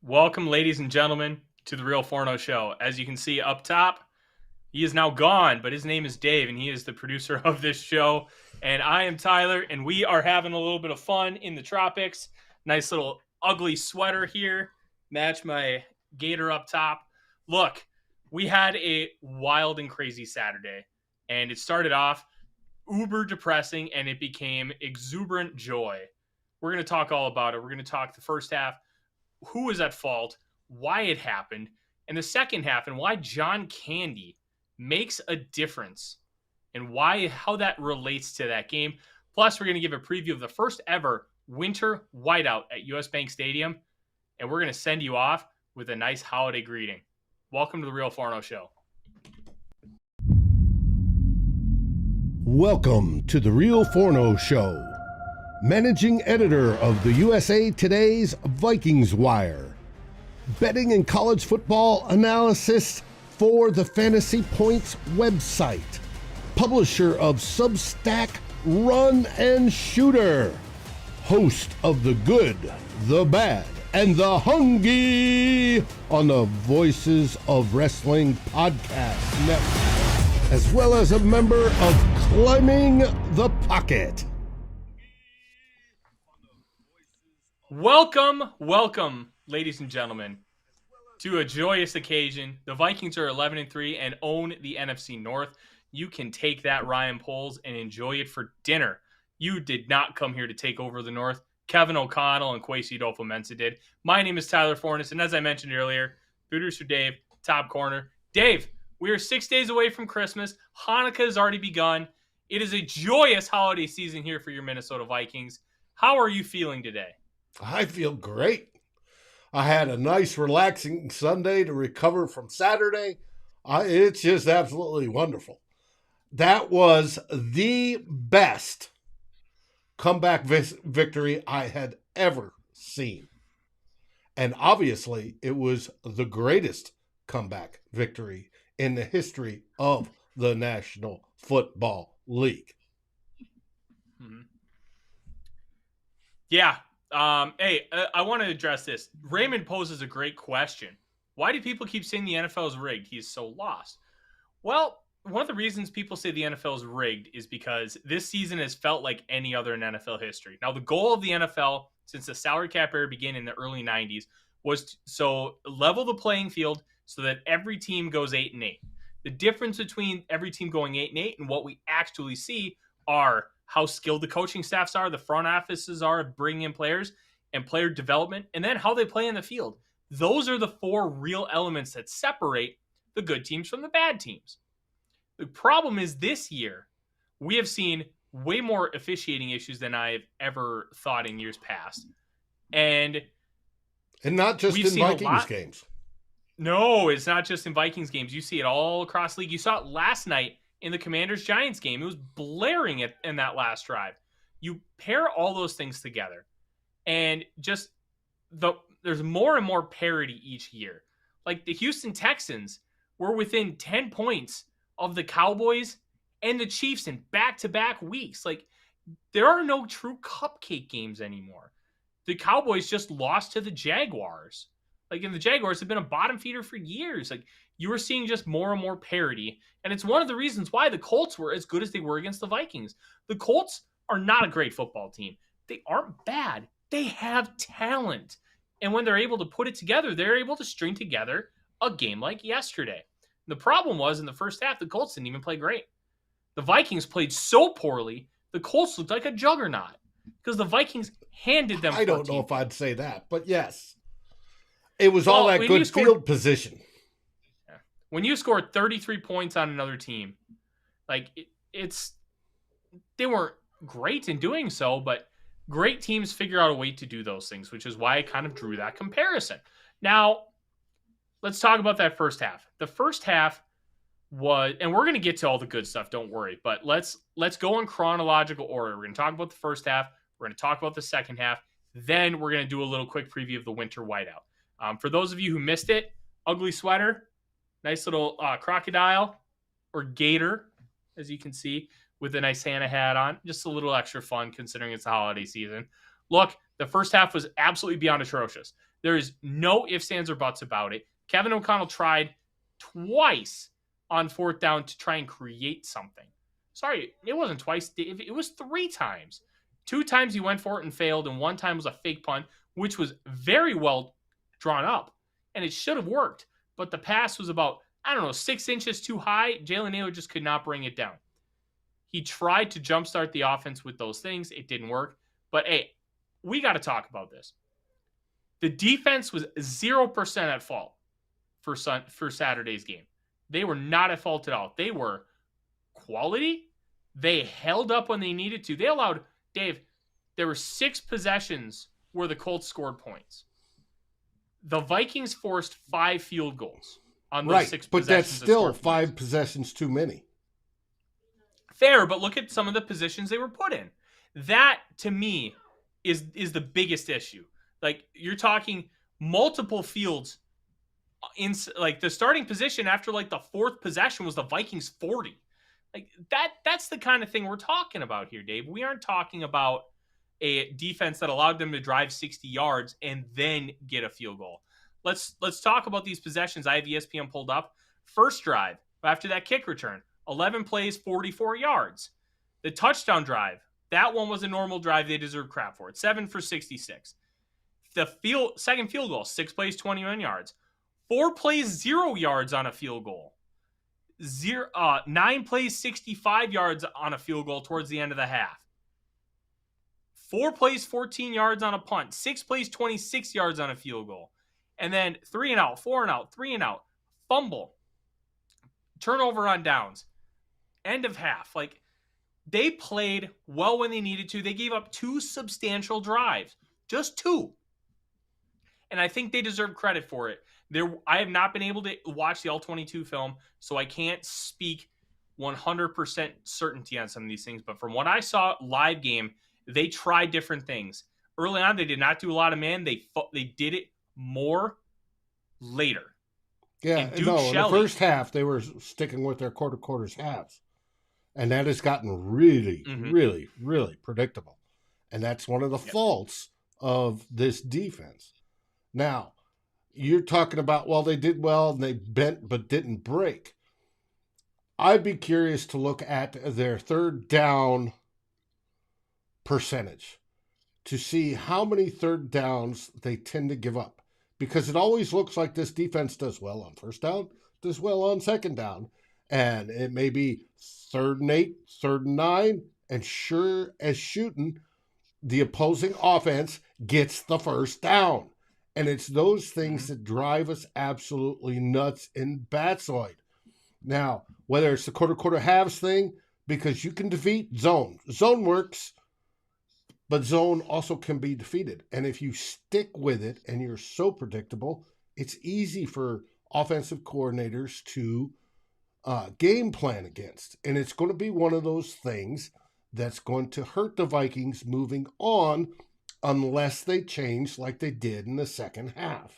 Welcome, ladies and gentlemen, to the Real Forno Show. As you can see up top, he is now gone, but his name is Dave, and he is the producer of this show. And I am Tyler, and we are having a little bit of fun in the tropics. Nice little ugly sweater here. Match my gator up top. Look, we had a wild and crazy Saturday, and it started off uber depressing, and it became exuberant joy. We're going to talk all about it. We're going to talk the first half, who was at fault, why it happened, and the second half, and why John Candy makes a difference, and how that relates to that game. Plus, we're going to give a preview of the first ever winter whiteout at US Bank Stadium, and we're going to send you off with a nice holiday greeting. Welcome to the Real Forno Show. Welcome to the Real Forno Show. Managing editor of the USA Today's Vikings Wire. Betting and college football analysis for the Fantasy Points website. Publisher of Substack Run and Shooter. Host of The Good, The Bad, and The Hungry on the Voices of Wrestling Podcast Network. As well as a member of Climbing the Pocket. Welcome, ladies and gentlemen, to a joyous occasion. The Vikings are 11-3 and own the NFC North. You can take that, Ryan Poles, and enjoy it for dinner. You did not come here to take over the North. Kevin O'Connell and Kwesi Adolfo-Mensah did. My name is Tyler Fornes, and as I mentioned earlier, producer Dave, top corner. Dave, we are 6 days away from Christmas. Hanukkah has already begun. It is a joyous holiday season here for your Minnesota Vikings. How are you feeling today? I feel great. I had a nice, relaxing Sunday to recover from Saturday. It's just absolutely wonderful. That was the best comeback victory I had ever seen. And obviously, it was the greatest comeback victory in the history of the National Football League. Mm-hmm. Yeah. I want to address this. Raymond poses a great question. Why do people keep saying the NFL is rigged? He's so lost. Well, one of the reasons people say the NFL is rigged is because this season has felt like any other in NFL history. Now, the goal of the NFL since the salary cap era began in the early 90s was to level the playing field so that every team goes 8-8. The difference between every team going 8-8 and what we actually see are how skilled the coaching staffs are, the front offices are bringing in players, and player development, and then how they play in the field. Those are the four real elements that separate the good teams from the bad teams. The problem is this year, we have seen way more officiating issues than I've ever thought in years past. And not just in Vikings games. No, it's not just in Vikings games. You see it all across the league. You saw it last night in the Commanders-Giants game. It was blaring in that last drive. You pair all those things together, and just there's more and more parity each year. Like the Houston Texans were within 10 points of the Cowboys and the Chiefs in back-to-back weeks. Like, there are no true cupcake games anymore. The Cowboys just lost to the Jaguars. And the Jaguars have been a bottom feeder for years. You were seeing just more and more parity. And it's one of the reasons why the Colts were as good as they were against the Vikings. The Colts are not a great football team. They aren't bad. They have talent. And when they're able to put it together, they're able to string together a game like yesterday. The problem was in the first half, the Colts didn't even play great. The Vikings played so poorly, the Colts looked like a juggernaut because the Vikings handed them. I don't know if I'd say that, but yes. It was all that good field position. Yeah. When you score 33 points on another team, they weren't great in doing so, but great teams figure out a way to do those things, which is why I kind of drew that comparison. Now, let's talk about that first half. The first half was, and we're going to get to all the good stuff, don't worry, but let's go in chronological order. We're going to talk about the first half. We're going to talk about the second half. Then we're going to do a little quick preview of the winter whiteout. For those of you who missed it, ugly sweater, nice little crocodile or gator, as you can see, with a nice Santa hat on. Just a little extra fun considering it's the holiday season. Look, the first half was absolutely beyond atrocious. There is no ifs, ands, or buts about it. Kevin O'Connell tried twice on 4th down to try and create something. Sorry, it wasn't twice, Dave. It was 3 times. 2 times he went for it and failed, and 1 time was a fake punt, which was very well drawn up, and it should have worked. But the pass was about, 6 inches too high. Jalen Naylor just could not bring it down. He tried to jumpstart the offense with those things. It didn't work. But, hey, we got to talk about this. The defense was 0% at fault for Saturday's game. They were not at fault at all. They were quality. They held up when they needed to. They allowed, Dave, there were 6 possessions where the Colts scored points. The Vikings forced 5 field goals on those 6 but possessions. That's still 5 possessions too many. Fair, but look at some of the positions they were put in. That, to me, is the biggest issue. Like, you're talking multiple fields in, like, the starting position after, like, the 4th possession was the Vikings 40. Like, that's the kind of thing we're talking about here, Dave. We aren't talking about a defense that allowed them to drive 60 yards and then get a field goal. Let's talk about these possessions. I have ESPN pulled up. First drive, after that kick return, 11 plays, 44 yards. The touchdown drive, that one was a normal drive. They deserve crap for it. 7 for 66. The second field goal, 6 plays, 21 yards. 4 plays, 0 yards on a field goal. 9 plays, 65 yards on a field goal towards the end of the half. 4 plays, 14 yards on a punt. 6 plays, 26 yards on a field goal. And then 3 and out, 4 and out, 3 and out. Fumble. Turnover on downs. End of half. Like, they played well when they needed to. They gave up 2 substantial drives. Just 2. And I think they deserve credit for it. I have not been able to watch the All-22 film, so I can't speak 100% certainty on some of these things. But from what I saw live game, they tried different things. Early on, they did not do a lot of man. They did it more later. Yeah, in the first half, they were sticking with their quarters halves. And that has gotten really, really, really predictable. And that's one of the faults of this defense. Now, you're talking about, well, they did well and they bent but didn't break. I'd be curious to look at their 3rd down percentage to see how many 3rd downs they tend to give up. Because it always looks like this defense does well on 1st down, does well on 2nd down. And it may be 3rd and 8, 3rd and 9, and sure as shooting, the opposing offense gets the 1st down. And it's those things that drive us absolutely nuts in Batsoid. Now, whether it's the quarter halves thing, because you can defeat zone. Zone works, but zone also can be defeated. And if you stick with it and you're so predictable, it's easy for offensive coordinators to game plan against. And it's going to be one of those things that's going to hurt the Vikings moving on unless they change like they did in the second half.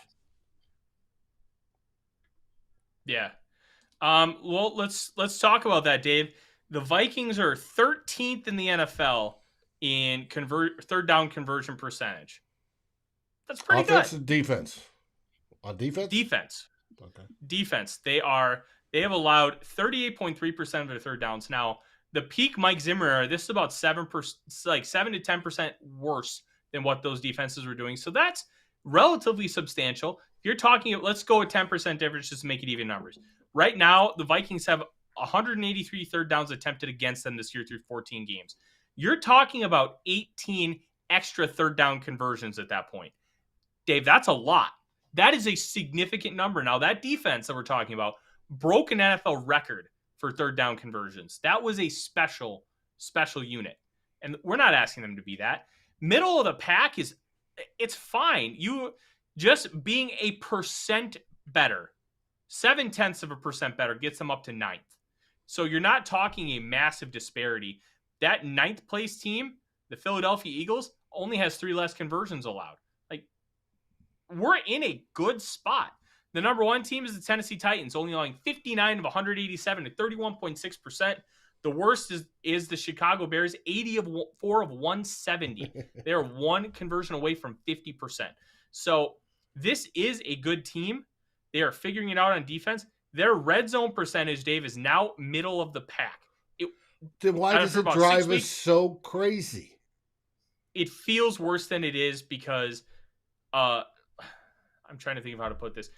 Yeah. Well, let's talk about that, Dave. The Vikings are 13th in the NFL in 3rd down conversion percentage. That's pretty good. Offense and defense. On defense? Defense. Okay. Defense. They have allowed 38.3% of their 3rd downs. Now, the peak Mike Zimmer era, this is about 7% to 10% worse than what those defenses were doing. So that's relatively substantial. If you're talking, let's go with 10% difference just to make it even numbers. Right now, the Vikings have 183 3rd downs attempted against them this year through 14 games. You're talking about 18 extra 3rd down conversions at that point. Dave, that's a lot. That is a significant number. Now, that defense that we're talking about broke an NFL record for 3rd down conversions. That was a special unit. And we're not asking them to be that. Middle of the pack it's fine. You just being a percent better, 0.7% better gets them up to 9th. So you're not talking a massive disparity. That 9th place team, the Philadelphia Eagles, only has 3 less conversions allowed. Like, we're in a good spot. The number 1 team is the Tennessee Titans, only allowing 59 of 187 to 31.6%. The worst is the Chicago Bears, 84 of 170. They're 1 conversion away from 50%. So This is a good team. They are figuring it out on defense. Their red zone percentage, Dave, is now middle of the pack. Then why does After it about 6 drive us weeks, so crazy? it feels worse than it is because I'm trying to think of how to put this.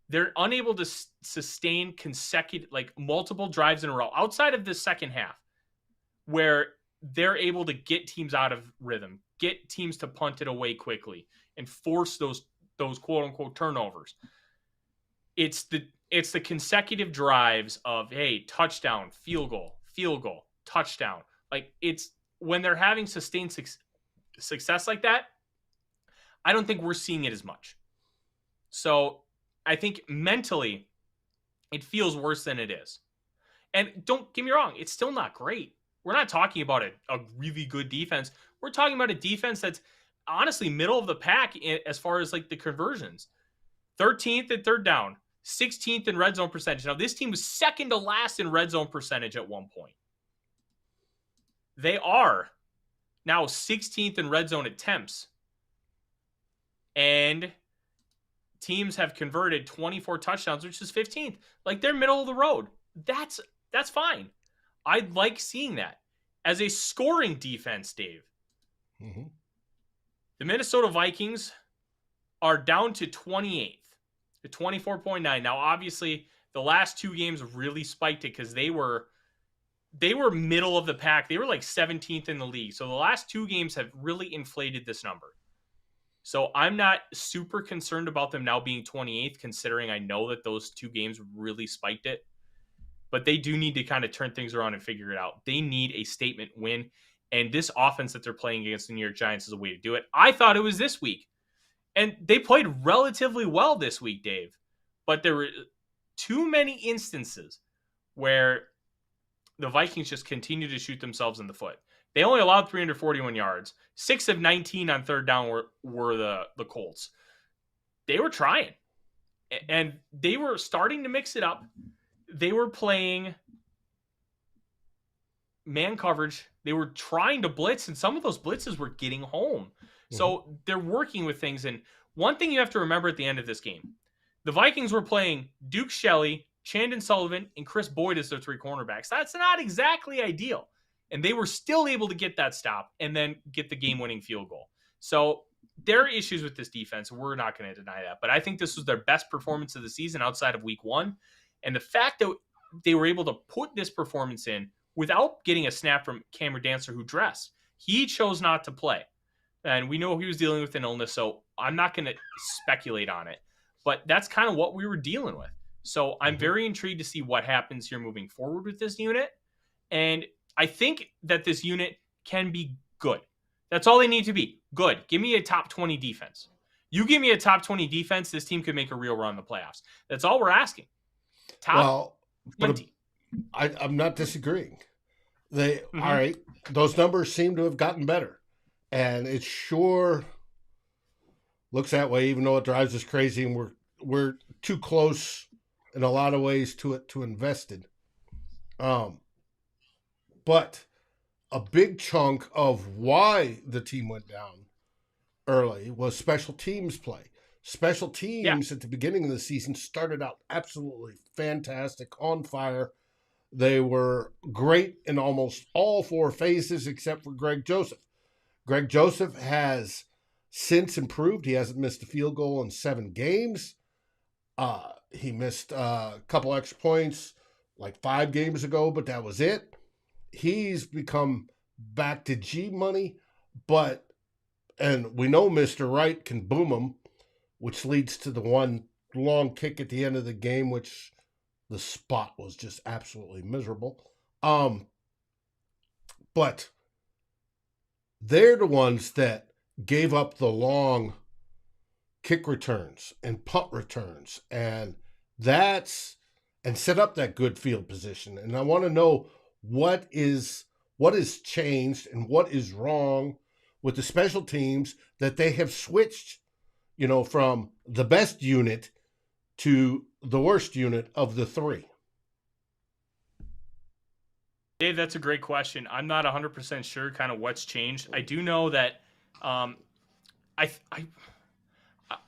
They're unable to sustain consecutive, like multiple drives in a row outside of the second half, where they're able to get teams out of rhythm, get teams to punt it away quickly, and force those quote unquote turnovers. It's the consecutive drives of, hey, touchdown, field goal, touchdown. Like, it's when they're having sustained success like that, I don't think we're seeing it as much. So I think mentally it feels worse than it is. And don't get me wrong, it's still not great. We're not talking about a really good defense. We're talking about a defense that's honestly middle of the pack as far as like the conversions. 13th in third down, 16th in red zone percentage. Now, this team was second to last in red zone percentage at one point. They are now 16th in red zone attempts. And teams have converted 24 touchdowns, which is 15th. Like, they're middle of the road. That's fine. I like seeing that. As a scoring defense, Dave, the Minnesota Vikings are down to 28th, to 24.9. Now, obviously, the last two games really spiked it because they were middle of the pack. They were like 17th in the league. So the last two games have really inflated this number. So I'm not super concerned about them now being 28th, considering I know that those two games really spiked it. But they do need to kind of turn things around and figure it out. They need a statement win. And this offense that they're playing against the New York Giants is a way to do it. I thought it was this week. And they played relatively well this week, Dave. But there were too many instances where the Vikings just continue to shoot themselves in the foot. They only allowed 341 yards. 6 of 19 on third down were the Colts. They were trying. And they were starting to mix it up. They were playing man coverage. They were trying to blitz, and some of those blitzes were getting home. So they're working with things. And one thing you have to remember at the end of this game, the Vikings were playing Duke Shelley, Chandon Sullivan, and Chris Boyd as their three cornerbacks. That's not exactly ideal. And they were still able to get that stop and then get the game-winning field goal. So there are issues with this defense. We're not going to deny that. But I think this was their best performance of the season outside of week one. And the fact that they were able to put this performance in without getting a snap from Cameron Dancer, who dressed, he chose not to play. And we know he was dealing with an illness, so I'm not going to speculate on it. But that's kind of what we were dealing with. So I'm very intrigued to see what happens here moving forward with this unit. And I think that this unit can be good. That's all they need to be. Good. Give me a top 20 defense. You give me a top 20 defense, this team could make a real run in the playoffs. That's all we're asking. Top 20. I'm not disagreeing. All right, those numbers seem to have gotten better. And it sure looks that way, even though it drives us crazy and we're too close in a lot of ways to it to invested. But a big chunk of why the team went down early was special teams play. Special teams at the beginning of the season started out absolutely fantastic, on fire. They were great in almost all four phases except for Greg Joseph. Greg Joseph has since improved. He hasn't missed a field goal in 7 games. He missed a couple extra points like 5 games ago, but that was it. He's become back to G money, and we know Mr. Wright can boom him, which leads to the one long kick at the end of the game, which the spot was just absolutely miserable. But they're the ones that gave up the long kick returns and punt returns and set up that good field position. And I want to know what is changed and what is wrong with the special teams that they have switched, from the best unit to the worst unit of the 3. Dave, that's a great question. I'm not 100% sure kind of what's changed. I do know that I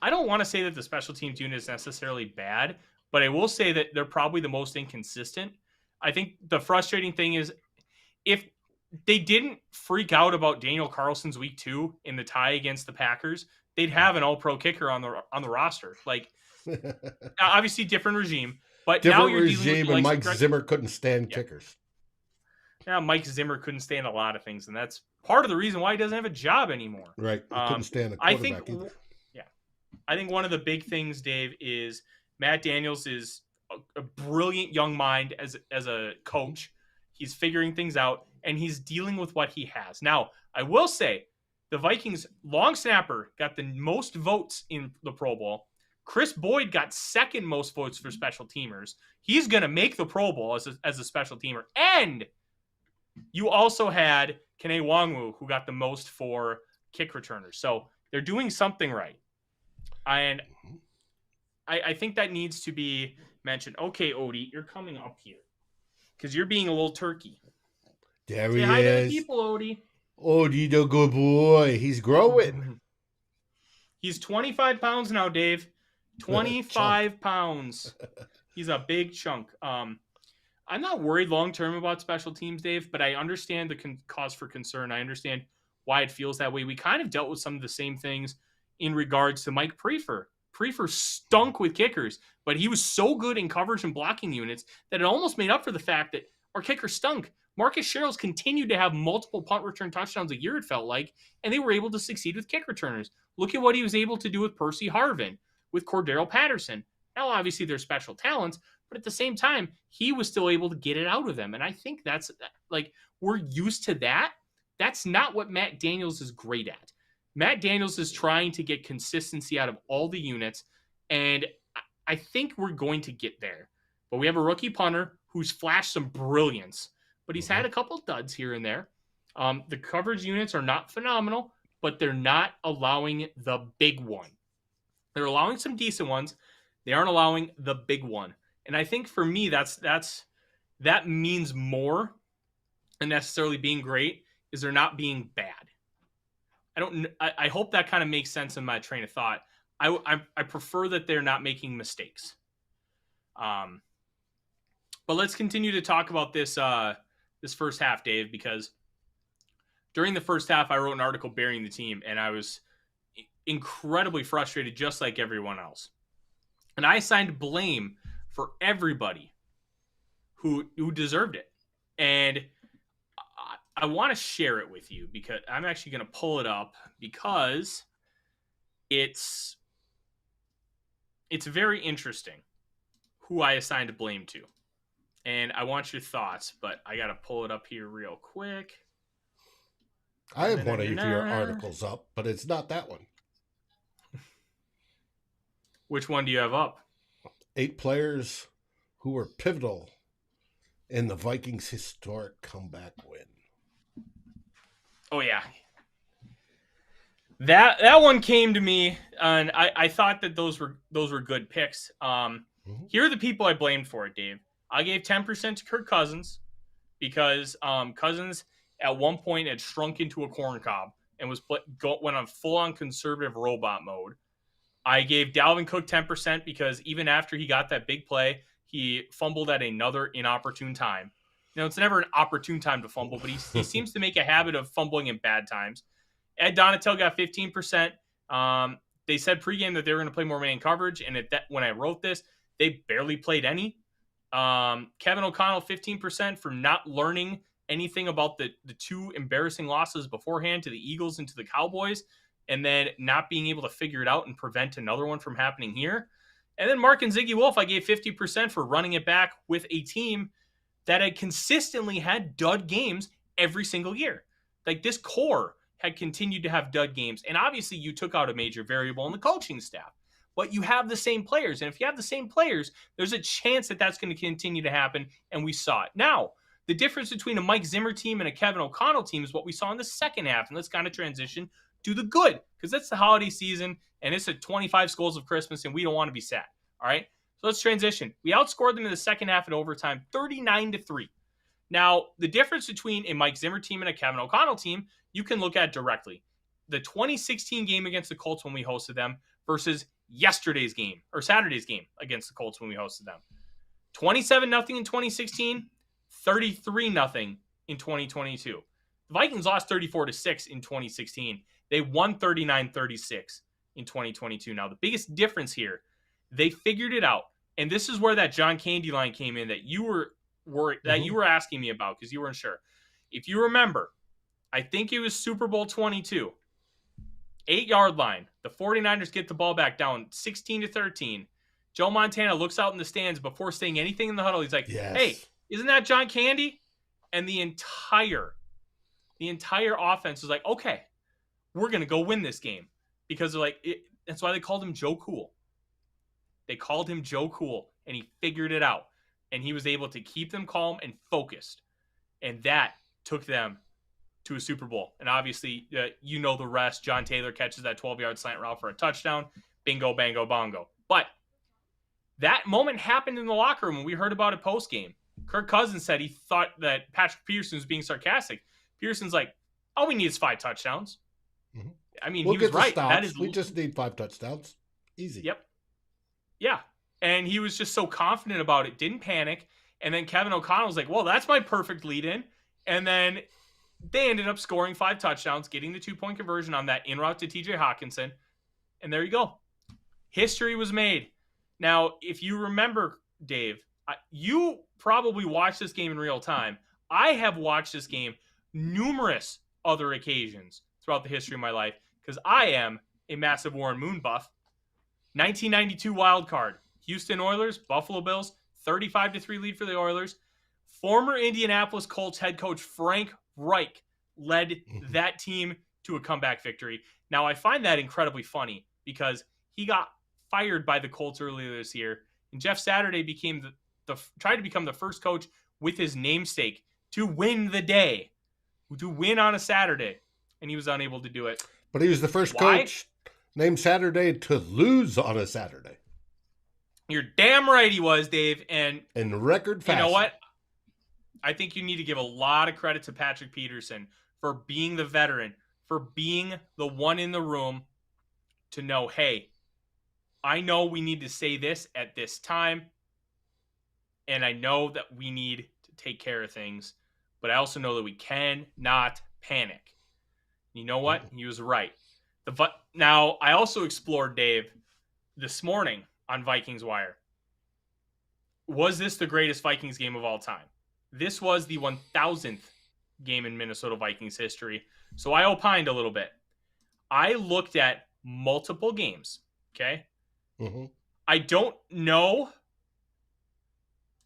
I don't want to say that the special teams unit is necessarily bad, but I will say that they're probably the most inconsistent. I think the frustrating thing is if they didn't freak out about Daniel Carlson's week 2 in the tie against the Packers, they'd have an all-pro kicker on the roster. Like, obviously different regime, but now Different you're dealing with regime, the and likes of Mike Zimmer couldn't stand Yeah. kickers. Now Mike Zimmer couldn't stand a lot of things, and that's part of the reason why he doesn't have a job anymore. Right. He couldn't stand a I quarterback think, either. yeah, I think one of the big things, Dave, is Matt Daniels is a brilliant young mind as a coach. He's figuring things out, and he's dealing with what he has. Now, I will say, the Vikings long snapper got the most votes in the Pro Bowl. Chris Boyd got second most votes for special teamers. He's going to make the Pro Bowl as a special teamer. And you also had Kene Nwangwu, who got the most for kick returners. So they're doing something right. And I think that needs to be mentioned. Okay, Odie, you're coming up here because you're being a little turkey. There Say he hi to the is. people, Odie. Odie, the good boy. He's growing. He's 25 pounds now, Dave. 25 pounds. He's a big chunk. I'm not worried long-term about special teams, Dave, but I understand the cause for concern. I understand why it feels that way. We kind of dealt with some of the same things in regards to Mike Prefer. Prefer stunk with kickers, but he was so good in coverage and blocking units that it almost made up for the fact that our kicker stunk. Marcus Sherrills continued to have multiple punt return touchdowns a year, it felt like, and they were able to succeed with kick returners. Look at what he was able to do with Percy Harvin, with Cordero Patterson. Now, obviously, they're special talents, but at the same time, he was still able to get it out of them. And I think that's, like, we're used to that. That's not what Matt Daniels is great at. Matt Daniels is trying to get consistency out of all the units, and I think we're going to get there. But we have a rookie punter who's flashed some brilliance, but he's had a couple duds here and there. The coverage units are not phenomenal, but they're not allowing the big one. They're allowing some decent ones. They aren't allowing the big one. And I think for me, that means more than necessarily being great, is they're not being bad. I hope that kind of makes sense in my train of thought. I prefer that they're not making mistakes. But let's continue to talk about this first half, Dave, because during the first half, I wrote an article burying the team, and I was incredibly frustrated, just like everyone else. And I assigned blame for everybody who deserved it. And I want to share it with you because I'm actually going to pull it up because it's very interesting who I assigned blame to. And I want your thoughts, but I got to pull it up here real quick. I have one of your articles up, but it's not that one. Which one do you have up? 8 players who were pivotal in the Vikings' historic comeback win. Oh, yeah. That one came to me, and I thought that those were good picks. Here are the people I blamed for it, Dave. I gave 10% to Kirk Cousins because Cousins at one point had shrunk into a corn cob and went on full-on conservative robot mode. I gave Dalvin Cook 10% because even after he got that big play, he fumbled at another inopportune time. You know, it's never an opportune time to fumble, but he seems to make a habit of fumbling in bad times. Ed Donatel got 15%. They said pregame that they were going to play more man coverage, and when I wrote this, they barely played any. Kevin O'Connell, 15% for not learning anything about the 2 embarrassing losses beforehand to the Eagles and to the Cowboys, and then not being able to figure it out and prevent another one from happening here. And then Mark and Ziggy Wolf, I gave 50% for running it back with a team that had consistently had dud games every single year. Like, this core had continued to have dud games. And obviously you took out a major variable in the coaching staff, but you have the same players. And if you have the same players, there's a chance that that's going to continue to happen. And we saw it. Now, the difference between a Mike Zimmer team and a Kevin O'Connell team is what we saw in the second half. And let's kind of transition to the good, because it's the holiday season and it's a 25 skulls of Christmas and we don't want to be sad. All right. So let's transition. We outscored them in the second half in overtime, 39-3. Now, the difference between a Mike Zimmer team and a Kevin O'Connell team, you can look at directly. the 2016 game against the Colts when we hosted them versus yesterday's game or Saturday's game against the Colts when we hosted them. 27-0 in 2016, 33-0 in 2022. The Vikings lost 34-6 in 2016. They won 39-36 in 2022. Now, the biggest difference here, they figured it out. And this is where that John Candy line came in that you were asking me about because you weren't sure. If you remember, I think it was Super Bowl 22. 8-yard line. The 49ers get the ball back down 16-13. Joe Montana looks out in the stands before saying anything in the huddle. He's like, Yes. Hey, isn't that John Candy? And the entire offense was like, okay, we're going to go win this game. Because that's why they called him Joe Cool. They called him Joe Cool, and he figured it out. And he was able to keep them calm and focused. And that took them to a Super Bowl. And obviously, you know the rest. John Taylor catches that 12-yard slant route for a touchdown. Bingo, bango, bongo. But that moment happened in the locker room when we heard about it post-game. Kirk Cousins said he thought that Patrick Peterson was being sarcastic. Peterson's like, all we need is 5 touchdowns. Mm-hmm. I mean, we'll he was right. We just need 5 touchdowns. Easy. Yep. Yeah. And he was just so confident about it, didn't panic. And then Kevin O'Connell was like, well, that's my perfect lead-in. And then they ended up scoring 5 touchdowns, getting the 2-point conversion on that en route to TJ Hawkinson. And there you go. History was made. Now, if you remember, Dave, you probably watched this game in real time. I have watched this game numerous other occasions throughout the history of my life because I am a massive Warren Moon buff. 1992 wild card. Houston Oilers, Buffalo Bills, 35-3 lead for the Oilers. Former Indianapolis Colts head coach Frank Reich led that team to a comeback victory. Now, I find that incredibly funny because he got fired by the Colts earlier this year, and Jeff Saturday became tried to become the first coach with his namesake to win the day, to win on a Saturday, and he was unable to do it. But he was the first coach named Saturday to lose on a Saturday. You're damn right he was, Dave. And in record fashion. You know what? I think you need to give a lot of credit to Patrick Peterson for being the veteran, for being the one in the room to know, hey, I know we need to say this at this time, and I know that we need to take care of things, but I also know that we cannot panic. You know what? He was right. Now, I also explored, Dave, this morning on Vikings Wire. Was this the greatest Vikings game of all time? This was the 1000th game in Minnesota Vikings history. So I opined a little bit. I looked at multiple games, okay? Mm-hmm. I don't know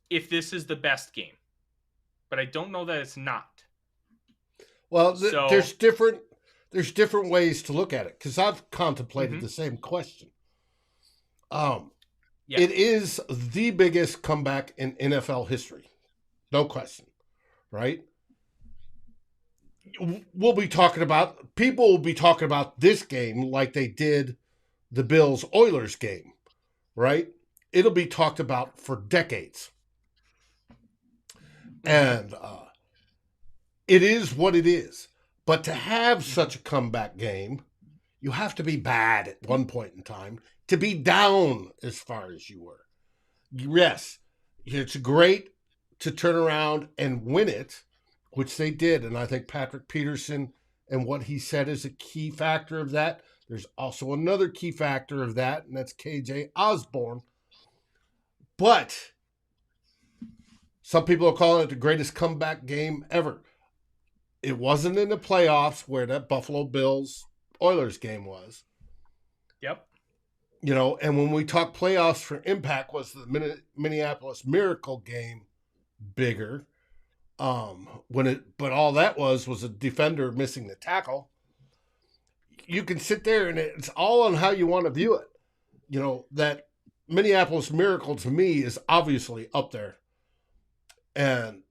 if this is the best game, but I don't know that it's not. Well, there's different ways to look at it because I've contemplated the same question. It is the biggest comeback in NFL history. No question, right? People will be talking about this game like they did the Bills-Oilers game, right? It'll be talked about for decades. And it is what it is. But to have such a comeback game, you have to be bad at one point in time to be down as far as you were. Yes, it's great to turn around and win it, which they did. And I think Patrick Peterson and what he said is a key factor of that. There's also another key factor of that, and that's KJ Osborne. But some people are calling it the greatest comeback game ever. It wasn't in the playoffs where that Buffalo Bills Oilers game was. Yep. You know, and when we talk playoffs for impact, was the Minneapolis Miracle game bigger? But all that was a defender missing the tackle. You can sit there and it's all on how you want to view it. You know, that Minneapolis Miracle to me is obviously up there, and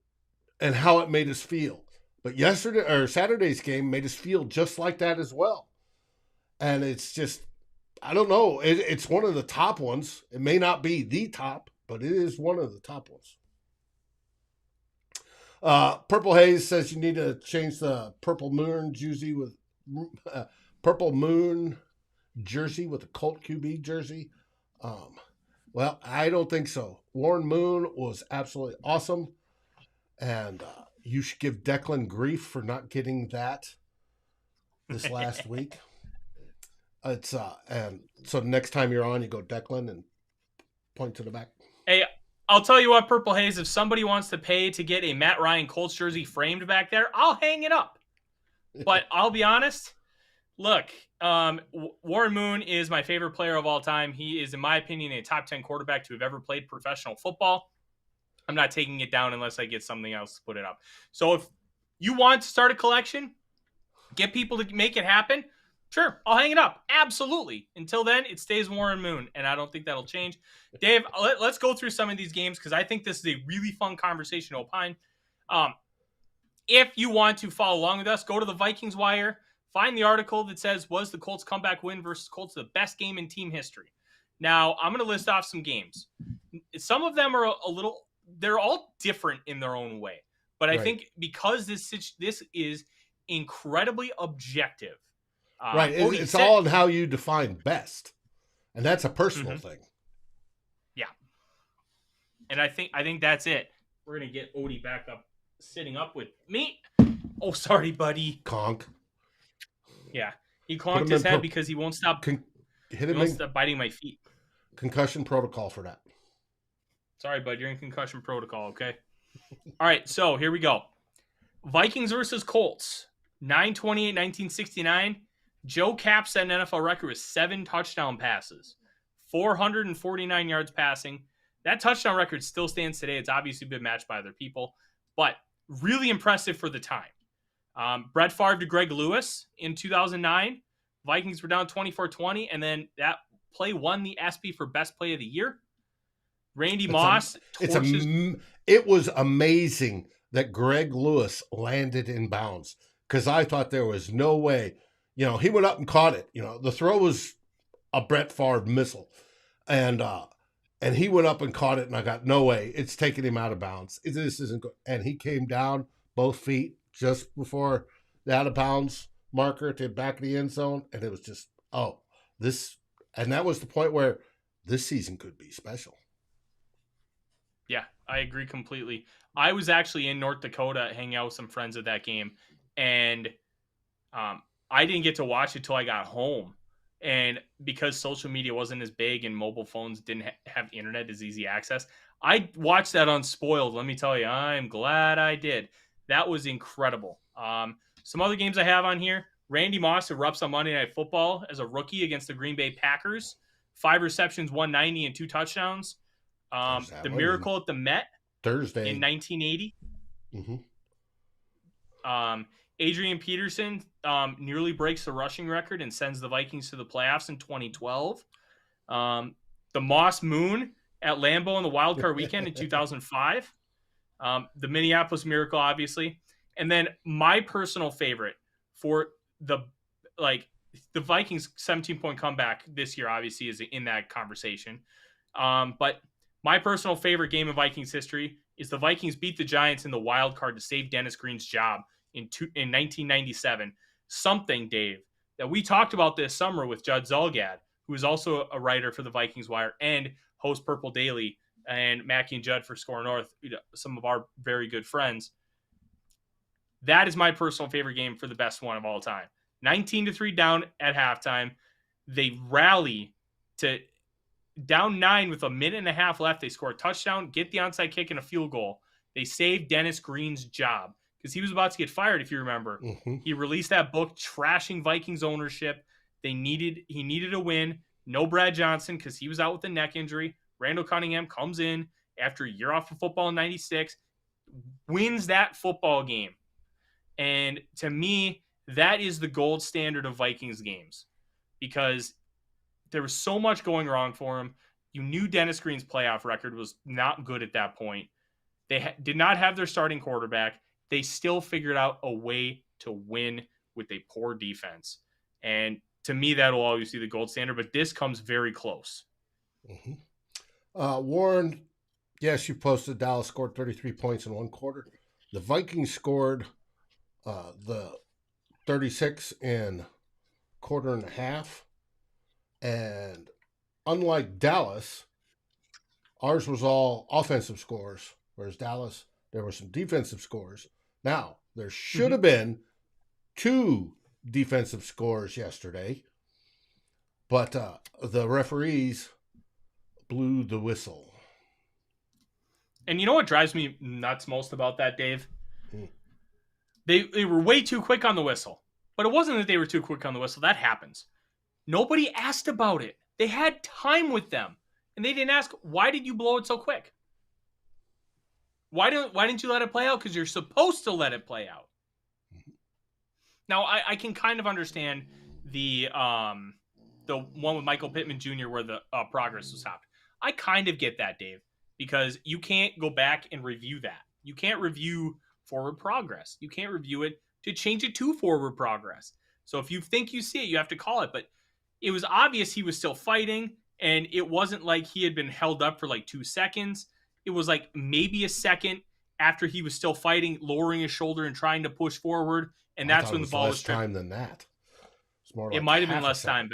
how it made us feel. But Saturday's game made us feel just like that as well. And it's just, I don't know. It's one of the top ones. It may not be the top, but it is one of the top ones. Purple Haze says you need to change the Purple Moon jersey with purple moon jersey with a Colt QB jersey. Well, I don't think so. Warren Moon was absolutely awesome, and you should give Declan grief for not getting that this last week. It's and so next time you're on, you go Declan and point to the back. Hey, I'll tell you what, Purple Haze, if somebody wants to pay to get a Matt Ryan Colts jersey framed back there, I'll hang it up. But I'll be honest, look, Warren Moon is my favorite player of all time. He is, in my opinion, a top 10 quarterback to have ever played professional football. I'm not taking it down unless I get something else to put it up. So if you want to start a collection, get people to make it happen, sure, I'll hang it up. Absolutely. Until then, it stays Warren Moon, and I don't think that'll change. Dave, let's go through some of these games because I think this is a really fun conversation to opine. If you want to follow along with us, go to the Vikings Wire, find the article that says, was the Colts comeback win versus Colts the best game in team history? Now, I'm going to list off some games. Some of them are they're all different in their own way. But I think because this is incredibly objective. Right. It's all in how you define best. And that's a personal thing. Yeah. And I think that's it. We're going to get Odie back up, sitting up with me. Oh, sorry, buddy. Conk. Yeah. He conked his head because he won't stop. Stop biting my feet. Concussion protocol for that. Sorry, bud. You're in concussion protocol, okay? All right, so here we go. Vikings versus Colts. 9/28/1969. Joe Kapp set an NFL record with 7 touchdown passes. 449 yards passing. That touchdown record still stands today. It's obviously been matched by other people, but really impressive for the time. Brett Favre to Greg Lewis in 2009. Vikings were down 24-20, and then that play won the ESPY for Best Play of the Year. Randy Moss. It was amazing that Greg Lewis landed in bounds because I thought there was no way. You know, he went up and caught it. You know, the throw was a Brett Favre missile, and he went up and caught it, and I got no way. It's taking him out of bounds. This isn't good. And he came down both feet just before the out of bounds marker to the back of the end zone, and it was just and that was the point where this season could be special. Yeah, I agree completely. I was actually in North Dakota hanging out with some friends at that game, and I didn't get to watch it till I got home. And because social media wasn't as big and mobile phones didn't have internet as easy access, I watched that unspoiled. Let me tell you, I'm glad I did. That was incredible. Some other games I have on here. Randy Moss erupts on Monday Night Football as a rookie against the Green Bay Packers. 5 receptions, 190, and 2 touchdowns. The Miracle at the Met Thursday in 1980. Adrian Peterson nearly breaks the rushing record and sends the Vikings to the playoffs in 2012. The Moss Moon at Lambeau in the Wild Card Weekend in 2005. The Minneapolis Miracle, obviously. And then my personal favorite for the Vikings 17-point comeback this year, obviously, is in that conversation. But my personal favorite game in Vikings history is the Vikings beat the Giants in the wild card to save Dennis Green's job in 1997. Something, Dave, that we talked about this summer with Judd Zulgad, who is also a writer for the Vikings Wire and host Purple Daily, and Mackie and Judd for Score North, some of our very good friends. That is my personal favorite game for the best one of all time. 19-3 down at halftime. They rally to down 9 with a minute and a half left. They score a touchdown, get the onside kick, and a field goal. They saved Dennis Green's job because he was about to get fired, if you remember. He released that book trashing Vikings ownership. He needed a win. No Brad Johnson because he was out with a neck injury. Randall Cunningham comes in after a year off of football in 96, wins that football game. And to me, that is the gold standard of Vikings games because there was so much going wrong for him. You knew Dennis Green's playoff record was not good at that point. They did not have their starting quarterback. They still figured out a way to win with a poor defense. And to me, that'll always be the gold standard, but this comes very close. Warren, yes, you posted Dallas scored 33 points in one quarter. The Vikings scored the 36 in quarter and a half. And unlike Dallas, ours was all offensive scores, whereas Dallas, there were some defensive scores. Now, there should have been 2 defensive scores yesterday, but the referees blew the whistle. And you know what drives me nuts most about that, Dave? They were way too quick on the whistle. But it wasn't that they were too quick on the whistle. That happens. Nobody asked about it. They had time with them. And they didn't ask, why did you blow it so quick? Why didn't you let it play out? Because you're supposed to let it play out. Now, I can kind of understand the one with Michael Pittman Jr. where the progress was stopped. I kind of get that, Dave, because you can't go back and review that. You can't review forward progress. You can't review it to change it to forward progress. So if you think you see it, you have to call it. But it was obvious he was still fighting, and it wasn't like he had been held up for like 2 seconds. It was like maybe a second after he was still fighting, lowering his shoulder and trying to push forward. And that's when the ball was stripped. Less time than that. It's more like it might have been less time,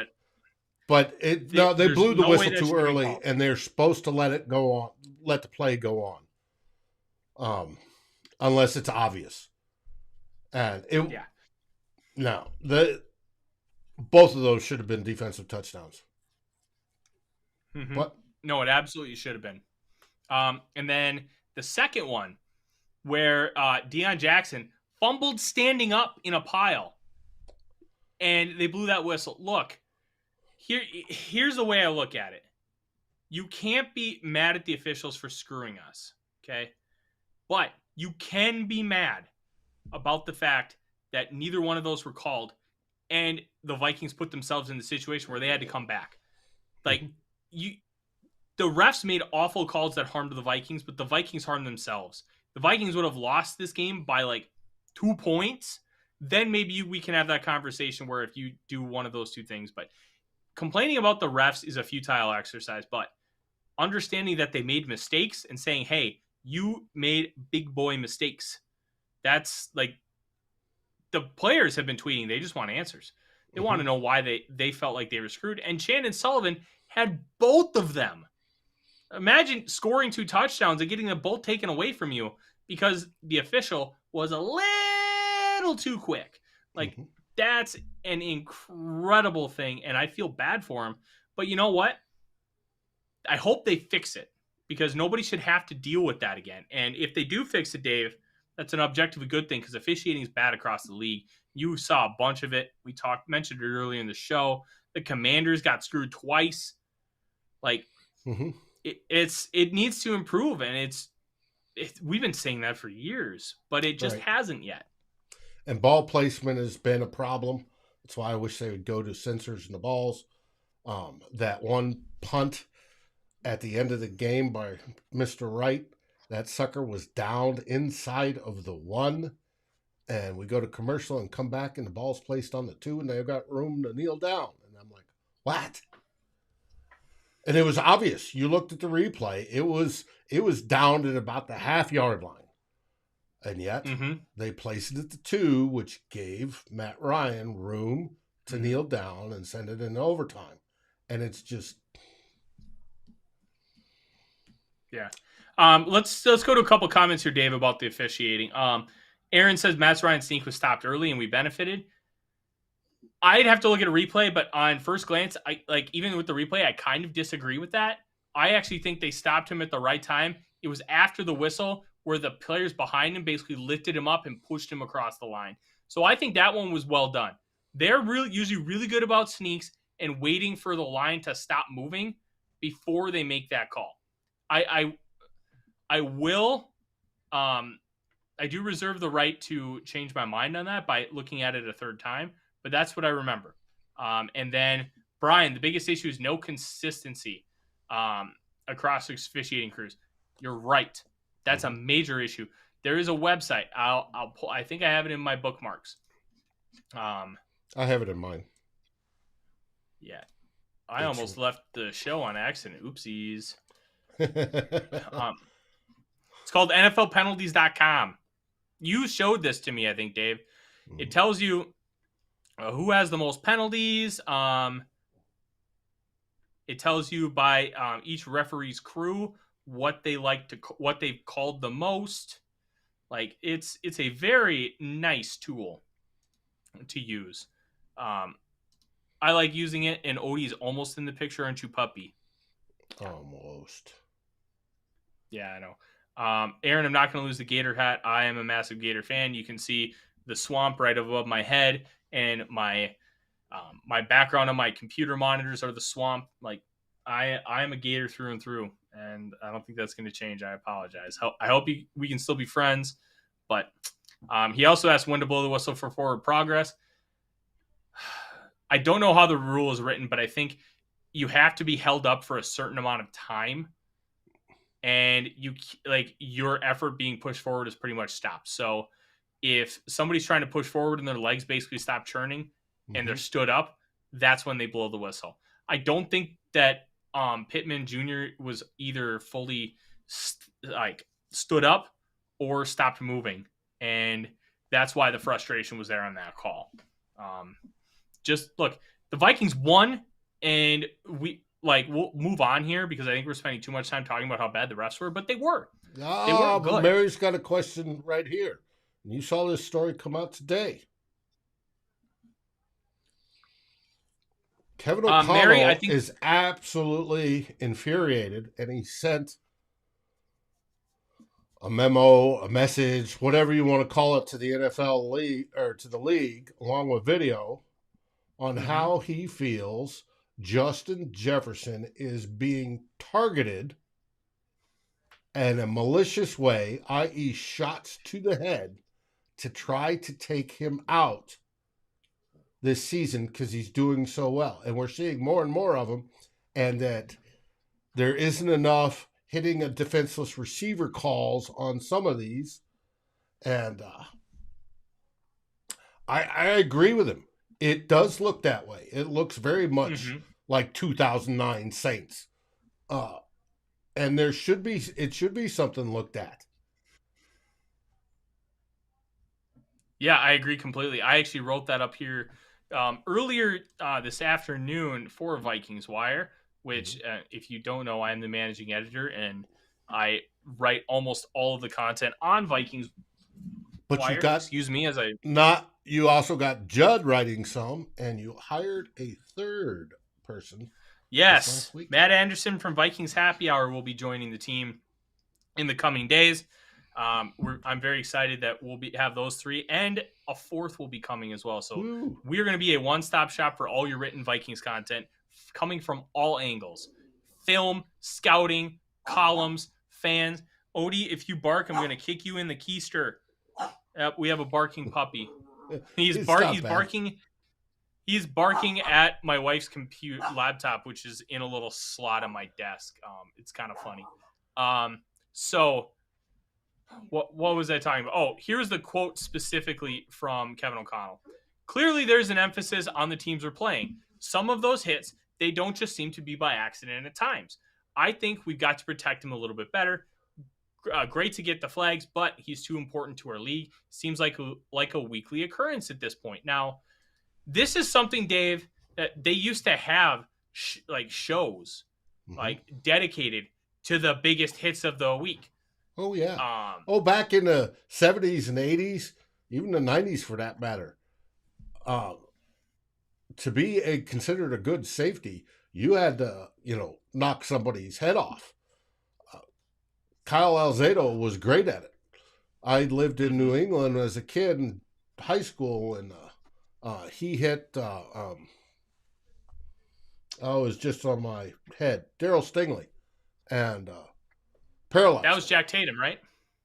but they blew the whistle too early, and they're supposed to let it go on, let the play go on, unless it's obvious. And both of those should have been defensive touchdowns. But no, it absolutely should have been. And then the second one, where Deion Jackson fumbled standing up in a pile, and they blew that whistle. Look, here's the way I look at it. You can't be mad at the officials for screwing us, okay? But you can be mad about the fact that neither one of those were called, and the Vikings put themselves in the situation where they had to come back. Like, the refs made awful calls that harmed the Vikings, but the Vikings harmed themselves. The Vikings would have lost this game by like 2 points. Then maybe we can have that conversation where if you do one of those two things. But complaining about the refs is a futile exercise. But understanding that they made mistakes and saying, hey, you made big boy mistakes. That's like, the players have been tweeting. They just want answers. They want to know why they felt like they were screwed. And Shannon Sullivan had both of them. Imagine scoring 2 touchdowns and getting them both taken away from you because the official was a little too quick. Like, that's an incredible thing, and I feel bad for him. But you know what? I hope they fix it because nobody should have to deal with that again. And if they do fix it, Dave, that's an objectively good thing because officiating is bad across the league. You saw a bunch of it. We mentioned it earlier in the show. The Commanders got screwed twice. Like, it needs to improve, and we've been saying that for years, but it just hasn't yet. And ball placement has been a problem. That's why I wish they would go to sensors in the balls. That one punt at the end of the game by Mr. Wright, that sucker was downed inside of the 1, and we go to commercial and come back, and the ball's placed on the 2, and they've got room to kneel down. And I'm like, what? And it was obvious. You looked at the replay. It was downed at about the half-yard line. And yet, they placed it at the 2, which gave Matt Ryan room to kneel down and send it into overtime. And it's just... Yeah. Let's go to a couple comments here, Dave, about the officiating. Aaron says Matt Ryan's sneak was stopped early and we benefited. I'd have to look at a replay, but on first glance, even with the replay, I kind of disagree with that. I actually think they stopped him at the right time. It was after the whistle where the players behind him basically lifted him up and pushed him across the line. So I think that one was well done. They're usually really good about sneaks and waiting for the line to stop moving before they make that call. I do reserve the right to change my mind on that by looking at it a third time, but that's what I remember. And then, Brian, the biggest issue is no consistency across officiating crews. You're right. That's a major issue. There is a website. I'll pull. I think I have it in my bookmarks. I have it in mine. Yeah. I almost left the show on accident. Oopsies. It's called NFLpenalties.com. You showed this to me, I think, Dave. It tells you Who has the most penalties? It tells you by each referee's crew what what they've called the most. Like it's a very nice tool to use. Um, I like using it, and Odie's almost in the picture, aren't you, puppy? Almost. Yeah, I know. Aaron, I'm not going to lose the Gator hat. I am a massive Gator fan. You can see the swamp right above my head, and my background on my computer monitors are the swamp. Like I am a Gator through and through, and I don't think that's going to change. I apologize. I hope we can still be friends, but he also asked when to blow the whistle for forward progress. I don't know how the rule is written, but I think you have to be held up for a certain amount of time, and your effort being pushed forward is pretty much stopped. So if somebody's trying to push forward and their legs basically stop churning and they're stood up, that's when they blow the whistle. I don't think that Pittman Jr. was either fully stood up or stopped moving, and that's why the frustration was there on that call. Just look, the Vikings won, and we'll move on here because I think we're spending too much time talking about how bad the refs were, but they were. They weren't good. But Mary's got a question right here. You saw this story come out today. Kevin O'Connell Mary, I think, is absolutely infuriated, and he sent a memo, a message, whatever you want to call it, to the NFL league or to the league, along with video, on how he feels Justin Jefferson is being targeted in a malicious way, i.e., shots to the head, to try to take him out this season because he's doing so well. And we're seeing more and more of them, and that there isn't enough hitting a defenseless receiver calls on some of these. And I agree with him. It does look that way. It looks very much like 2009 Saints. And it should be something looked at. Yeah, I agree completely. I actually wrote that up here earlier this afternoon for Vikings Wire, which, if you don't know, I'm the managing editor, and I write almost all of the content on Vikings But Wire. you got, excuse me, you also got Judd writing some, and you hired a third person. Yes, Matt Anderson from Vikings Happy Hour will be joining the team in the coming days. I'm very excited that we'll have those three, and a fourth will be coming as well. So we're going to be a one-stop shop for all your written Vikings content, coming from all angles: film, scouting, columns, fans. Odie, if you bark, I'm going to kick you in the keister. We have a barking puppy. He's barking. He's barking at my wife's laptop, which is in a little slot on my desk. It's kind of funny. So what was I talking about? Oh, here's the quote specifically from Kevin O'Connell. Clearly, there's an emphasis on the teams we're playing. Some of those hits, they don't just seem to be by accident at times. I think we've got to protect him a little bit better. Great to get the flags, but he's too important to our league. Seems like a weekly occurrence at this point. Now, this is something, Dave, that they used to have shows like dedicated to the biggest hits of the week. Oh, yeah. Back in the 70s and 80s, even the 90s for that matter. To be considered a good safety, you had to, knock somebody's head off. Kyle Alzado was great at it. I lived in New England as a kid in high school, and he hit, it was just on my head, Daryl Stingley, and paralyzed. That was Jack Tatum, right?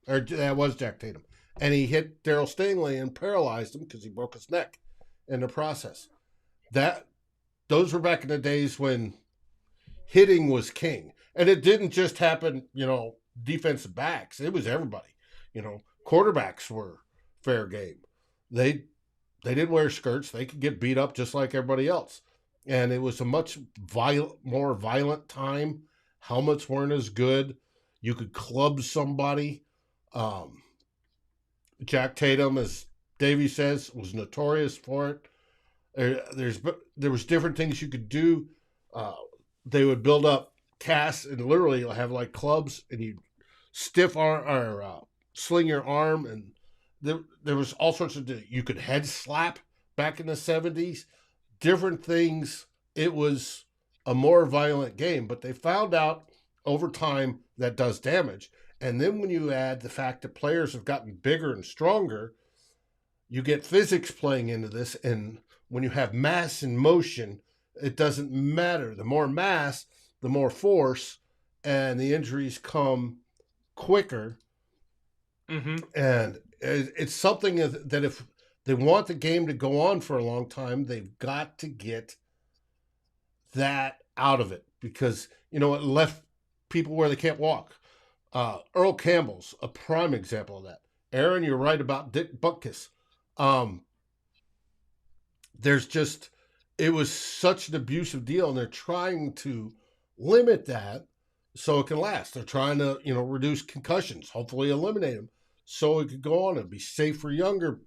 Or that was Jack Tatum. And he hit Daryl Stingley and paralyzed him because he broke his neck in the process. Those were back in the days when hitting was king. And it didn't just happen, defensive backs. It was everybody. Quarterbacks were fair game. They didn't wear skirts. They could get beat up just like everybody else. And it was a much more violent time. Helmets weren't as good. You could club somebody. Jack Tatum, as Davey says, was notorious for it. There was different things you could do. Uh, they would build up casts and literally have like clubs, and you stiff arm or sling your arm, and there was all sorts of you could head slap back in the 70s. Different things. It was a more violent game, but they found out over time that does damage. And then when you add the fact that players have gotten bigger and stronger, you get physics playing into this. And when you have mass in motion, it doesn't matter. The more mass, the more force, and the injuries come quicker. Mm-hmm. And it's something that if they want the game to go on for a long time, they've got to get that out of it, because it left people where they can't walk. Earl Campbell's a prime example of that. Aaron, you're right about Dick Butkus. It was such an abusive deal, and they're trying to limit that so it can last. They're trying to, reduce concussions, hopefully eliminate them, so it could go on and be safe for younger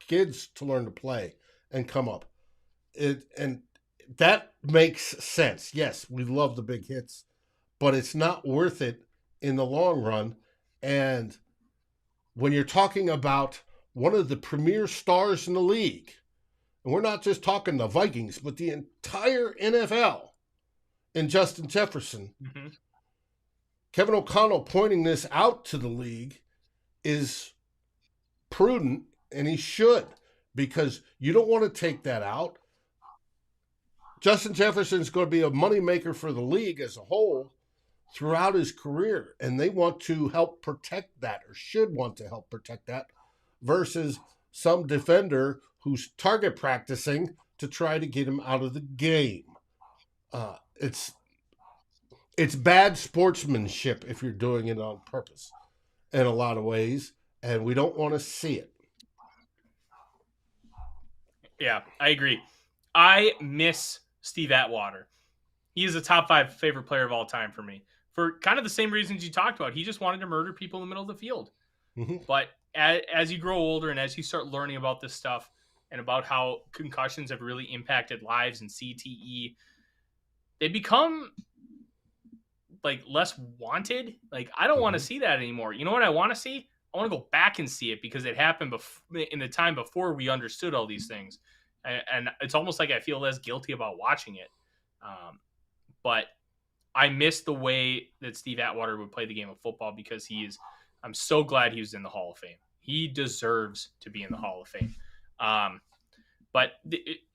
kids to learn to play and come up. And that makes sense. Yes, we love the big hits, but it's not worth it in the long run. And when you're talking about one of the premier stars in the league, and we're not just talking the Vikings, but the entire NFL, in Justin Jefferson, Mm-hmm. Kevin O'Connell pointing this out to the league is prudent, and he should, because you don't want to take that out. Justin Jefferson is going to be a moneymaker for the league as a whole throughout his career, and they want to help protect that, or should want to help protect that, versus some defender who's target practicing to try to get him out of the game. It's bad sportsmanship if you're doing it on purpose in a lot of ways, and we don't want to see it. Yeah, I agree. I miss Steve Atwater. He is a top 5 favorite player of all time for me, for kind of the same reasons you talked about. He just wanted to murder people in the middle of the field. Mm-hmm. But as you grow older and as you start learning about this stuff and about how concussions have really impacted lives and CTE, they become like less wanted. Like, I don't want to see that anymore. You know what I want to see? I want to go back and see it, because it happened in the time before we understood all these things. And it's almost like I feel less guilty about watching it. But I miss the way that Steve Atwater would play the game of football, because I'm so glad he was in the Hall of Fame. He deserves to be in the Hall of Fame. But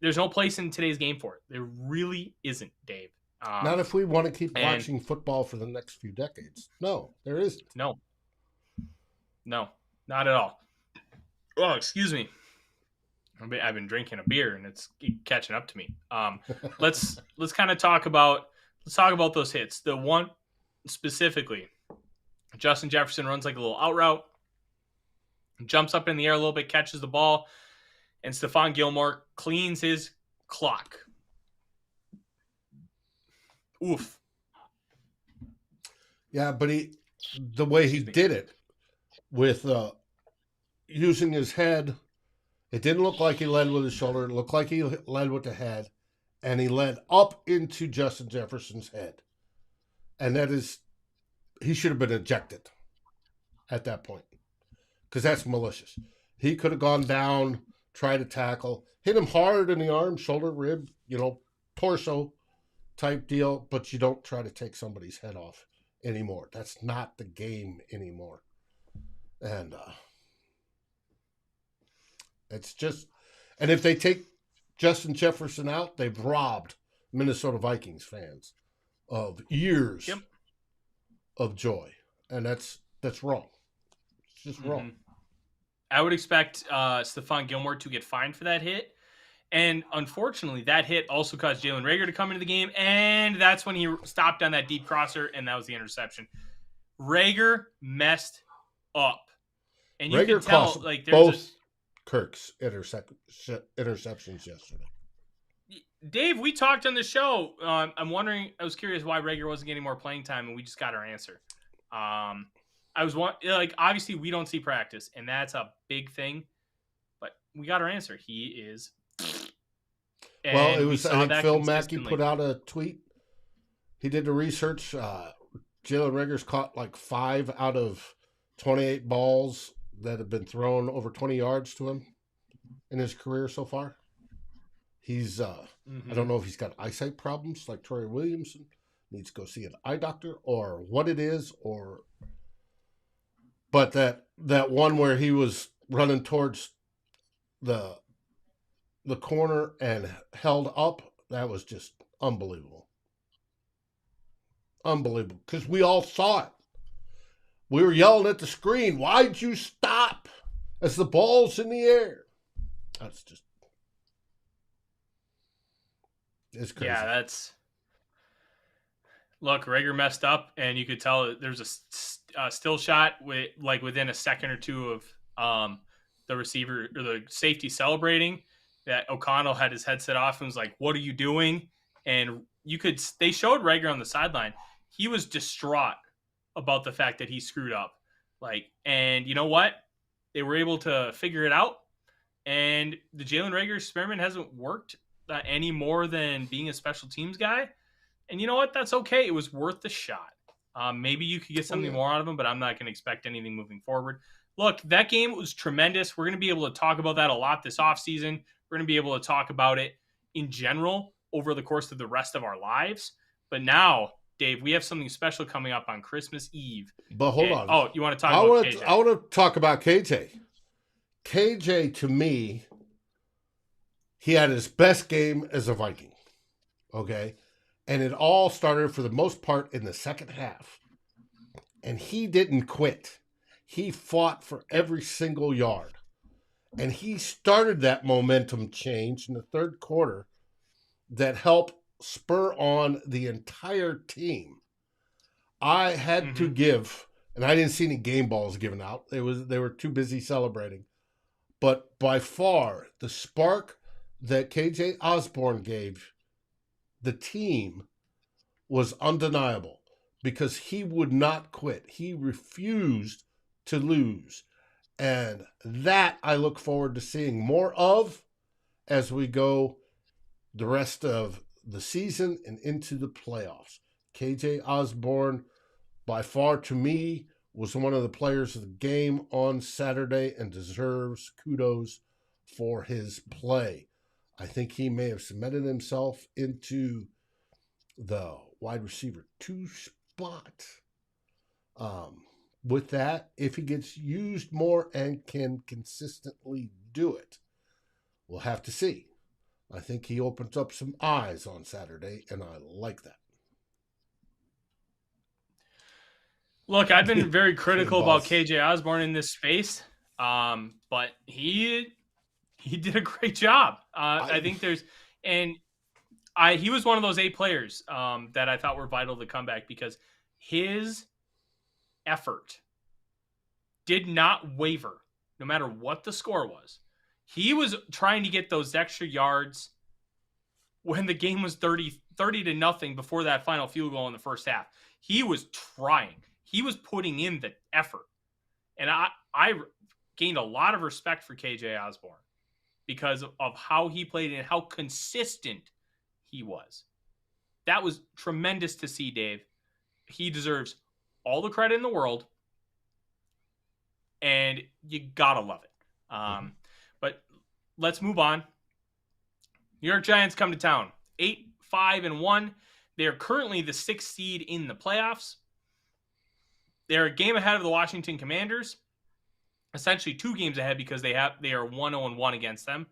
there's no place in today's game for it. There really isn't, Dave. Not if we want to keep watching football for the next few decades. No, there isn't. No, not at all. Oh, excuse me. I've been drinking a beer and it's catching up to me. Let's kind of talk about those hits. The one specifically, Justin Jefferson runs like a little out route, jumps up in the air a little bit, catches the ball, and Stephon Gilmore cleans his clock. Oof. Yeah, but the way he did it with using his head, it didn't look like he led with his shoulder. It looked like he led with the head, and he led up into Justin Jefferson's head. And he should have been ejected at that point, because that's malicious. He could have gone down, tried to tackle, hit him hard in the arm, shoulder, rib, torso type deal, but you don't try to take somebody's head off anymore. That's not the game anymore. And it's just, and if they take Justin Jefferson out, they've robbed Minnesota Vikings fans of years of joy. And that's wrong. It's just wrong. I would expect Stephon Gilmore to get fined for that hit. And unfortunately, that hit also caused Jalen Reagor to come into the game, and that's when he stopped on that deep crosser, and that was the interception. Reagor messed up, and you can tell, like, there's both Kirk's interceptions yesterday. Dave, we talked on the show. I was curious why Reagor wasn't getting more playing time, and we just got our answer. Obviously we don't see practice, and that's a big thing, but we got our answer. He is Well, it And we was, I saw think that Phil Mackey consistently. put out a tweet. He did the research. Jalen Rager's caught like 5 out of 28 balls that have been thrown over 20 yards to him in his career so far. He's, I don't know if he's got eyesight problems like Troy Williamson, needs to go see an eye doctor or what it is, but that one where he was running towards the corner and held up, that was just unbelievable. Unbelievable. Because we all saw it. We were yelling at the screen, why'd you stop as the ball's in the air? That's just, it's crazy. Yeah, that's... Look, Rager messed up, and you could tell there's a still shot within a second or two of the receiver or the safety celebrating that O'Connell had his headset off and was like, "What are you doing?" And they showed Rager on the sideline. He was distraught about the fact that he screwed up. And you know what? They were able to figure it out. And the Jalen Rager experiment hasn't worked any more than being a special teams guy. And you know what? That's okay. It was worth the shot. Maybe you could get something more out of him, but I'm not going to expect anything moving forward. Look, that game was tremendous. We're going to be able to talk about that a lot this offseason. We're going to be able to talk about it in general over the course of the rest of our lives. But now, Dave, we have something special coming up on Christmas Eve. But hold on. Oh, you want to talk about KJ? I want to talk about KJ. KJ, to me, he had his best game as a Viking. Okay? And it all started for the most part in the second half. And he didn't quit. He fought for every single yard. And he started that momentum change in the third quarter that helped spur on the entire team. I had to give, and I didn't see any game balls given out. They were too busy celebrating. But by far, the spark that KJ Osborne gave the team was undeniable because he would not quit. He refused to lose. And that I look forward to seeing more of as we go the rest of the season and into the playoffs. KJ Osborne, by far to me, was one of the players of the game on Saturday and deserves kudos for his play. I think he may have cemented himself into the wide receiver 2 spot. With that, if he gets used more and can consistently do it, we'll have to see. I think he opens up some eyes on Saturday, and I like that. Look, I've been very critical about KJ Osborne in this space, but he did a great job. I think he was one of those 8 players that I thought were vital to come back because his effort did not waver no matter what the score was. He was trying to get those extra yards when the game was 30-0 before that final field goal in the first half. He was trying. He was putting in the effort. And I gained a lot of respect for KJ Osborne because of how he played and how consistent he was. That was tremendous to see, Dave. He deserves all the credit in the world, and you gotta love it. But let's move on. New York Giants come to town, 8-5-1. They are currently the 6th seed in the playoffs. They're a game ahead of the Washington Commanders, essentially 2 games ahead because they are 1-0-1 against them,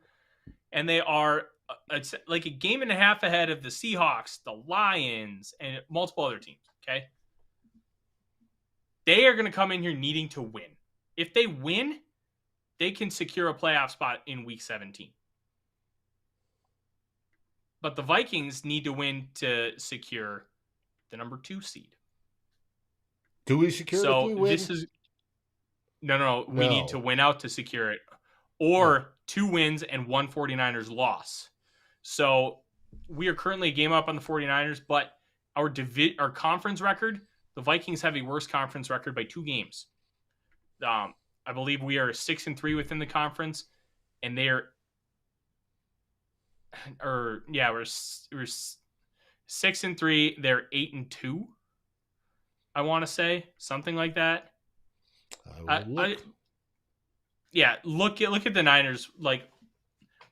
and they are it's like a game and a half ahead of the Seahawks, the Lions, and multiple other teams. Okay, they are going to come in here needing to win. If they win, they can secure a playoff spot in Week 17. But the Vikings need to win to secure the number 2 seed. Do we secure it if we win? This is no. We need to win out to secure it, or 2 wins and 1 49ers loss. So we are currently a game up on the 49ers, but our conference record, the Vikings have a worse conference record by 2 games. I believe we are 6-3 within the conference, and they are we're 6-3. They're 8-2. I want to say something like that. I will look. Look at the Niners. Like,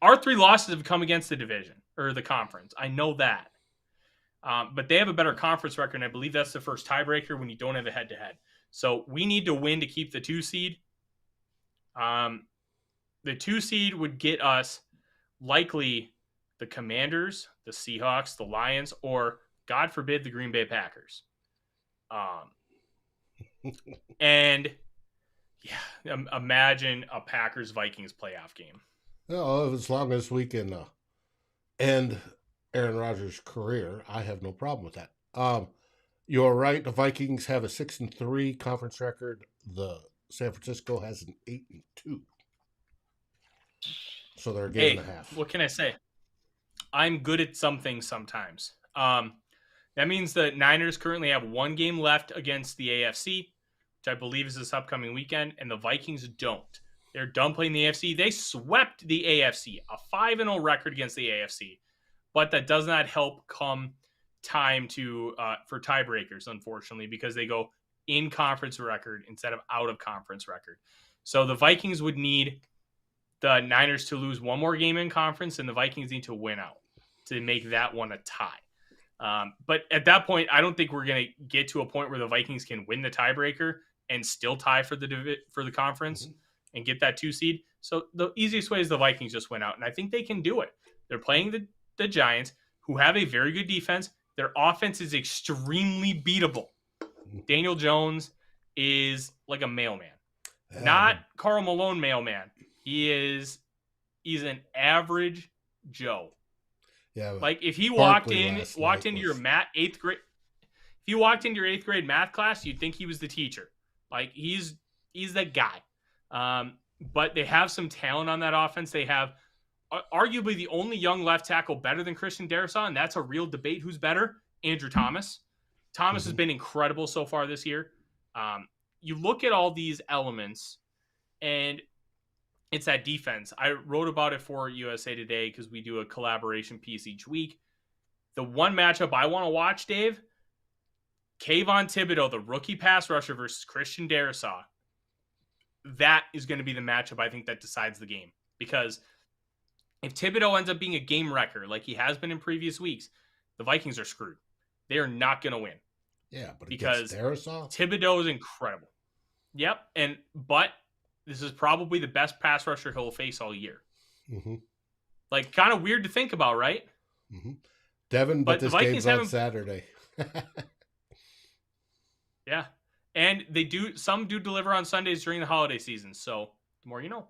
our 3 losses have come against the division or the conference. I know that. But they have a better conference record, and I believe that's the first tiebreaker when you don't have a head-to-head. So we need to win to keep the 2 seed. The 2 seed would get us likely the Commanders, the Seahawks, the Lions, or, God forbid, the Green Bay Packers. And imagine a Packers-Vikings playoff game. Well, as long as we can end Aaron Rodgers' career, I have no problem with that. You're right. The Vikings have a 6-3 conference record. The San Francisco has an 8-2. So they're a game and a half. What can I say? I'm good at some things sometimes. That means the Niners currently have 1 game left against the AFC, which I believe is this upcoming weekend, and the Vikings don't. They're done playing the AFC. They swept the AFC, a 5-0 record against the AFC, but that does not help come time to for tiebreakers, unfortunately, because they go in conference record instead of out of conference record. So the Vikings would need the Niners to lose 1 more game in conference, and the Vikings need to win out to make that one a tie. But at that point, I don't think we're going to get to a point where the Vikings can win the tiebreaker and still tie for the conference and get that 2 seed. So the easiest way is the Vikings just win out, and I think they can do it. They're playing the Giants, who have a very good defense. Their offense is extremely beatable. Daniel Jones is like a mailman, not Karl Malone mailman. He's an average Joe. Yeah, like if he walked into your 8th grade, if you walked into your 8th grade math class, you'd think he was the teacher. Like he's the guy. But they have some talent on that offense. They have arguably the only young left tackle better than Christian Darrisaw, and that's a real debate. Who's better? Andrew Thomas. Thomas has been incredible so far this year. You look at all these elements, and it's that defense. I wrote about it for USA Today because we do a collaboration piece each week. The one matchup I want to watch, Dave, Kayvon Thibodeau, the rookie pass rusher versus Christian Darrisaw. That is going to be the matchup I think that decides the game. Because if Thibodeau ends up being a game wrecker like he has been in previous weeks, the Vikings are screwed. They are not going to win. Yeah, but because Darrisaw? Thibodeau is incredible. Yep, but this is probably the best pass rusher he'll face all year. Mm-hmm. Like, kind of weird to think about, right? Mm-hmm. Devin, but this game's on Saturday. Yeah. And some do deliver on Sundays during the holiday season. So the more you know.